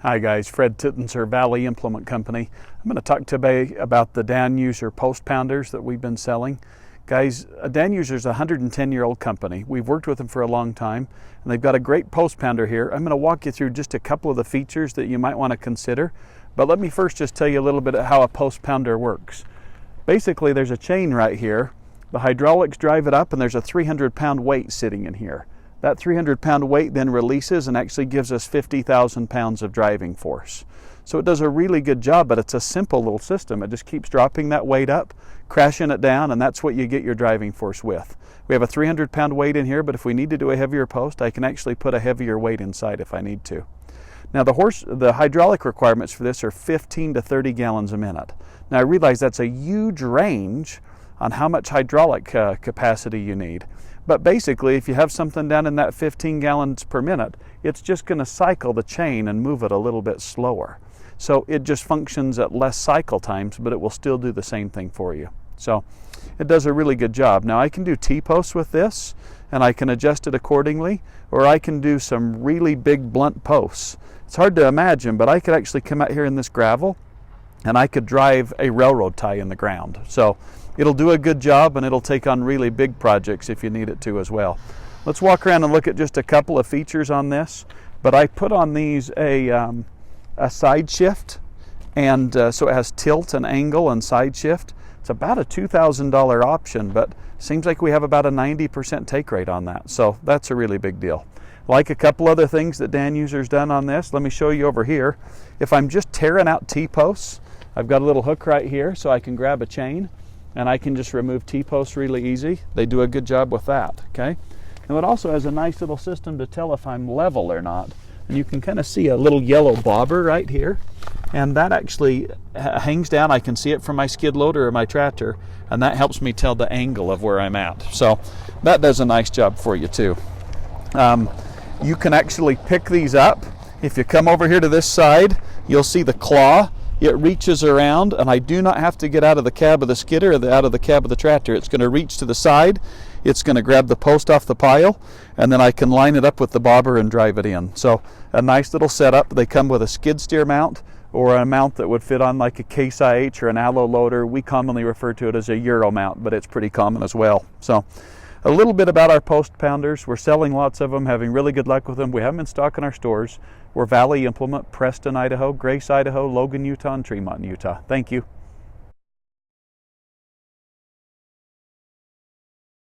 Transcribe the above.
Hi guys, Fred Titensor, Valley Implement Company. I'm going to talk today about the Danuser Post Pounders that we've been selling. Guys, Danuser is a 110-year-old company. We've worked with them for a long time, and they've got a great post pounder here. I'm going to walk you through just a couple of the features that you might want to consider, but let me first just tell you a little bit of how a post pounder works. Basically, there's a chain right here. The hydraulics drive it up, and there's a 300-pound weight sitting in here. That 300-pound weight then releases and actually gives us 50,000 pounds of driving force. So it does a really good job, but it's a simple little system. It just keeps dropping that weight up, crashing it down, and that's what you get your driving force with. We have a 300-pound weight in here, but if we need to do a heavier post, I can actually put a heavier weight inside if I need to. Now the hydraulic requirements for this are 15 to 30 gallons a minute. Now I realize that's a huge range on how much hydraulic capacity you need. But basically, if you have something down in that 15 gallons per minute, it's just going to cycle the chain and move it a little bit slower. So it just functions at less cycle times, but it will still do the same thing for you. So it does a really good job. Now I can do T-posts with this, and I can adjust it accordingly, or I can do some really big blunt posts. It's hard to imagine, but I could actually come out here in this gravel, and I could drive a railroad tie in the ground. So it'll do a good job, and it'll take on really big projects if you need it to as well. Let's walk around and look at just a couple of features on this. But I put on these a side shift, and so it has tilt and angle and side shift. It's about a $2,000 option, but seems like we have about a 90% take rate on that. So that's a really big deal. Like a couple other things that Danuser's done on this, let me show you over here. If I'm just tearing out T-posts, I've got a little hook right here so I can grab a chain, and I can just remove T-posts really easy. They do a good job with that, okay? And it also has a nice little system to tell if I'm level or not. And you can kind of see a little yellow bobber right here. And that actually hangs down. I can see it from my skid loader or my tractor, and that helps me tell the angle of where I'm at. So that does a nice job for you too. You can actually pick these up. If you come over here to this side, you'll see the claw. It reaches around, and I do not have to get out of the cab of the skidder or out of the cab of the tractor. It's going to reach to the side. It's going to grab the post off the pile, and then I can line it up with the bobber and drive it in. So a nice little setup. They come with a skid steer mount or a mount that would fit on like a Case IH or an allo loader. We commonly refer to it as a Euro mount, but it's pretty common as well. So a little bit about our post pounders. We're selling lots of them, having really good luck with them. We have them in stock in our stores. We're Valley Implement, Preston, Idaho, Grace, Idaho, Logan, Utah, and Tremont, Utah. Thank you.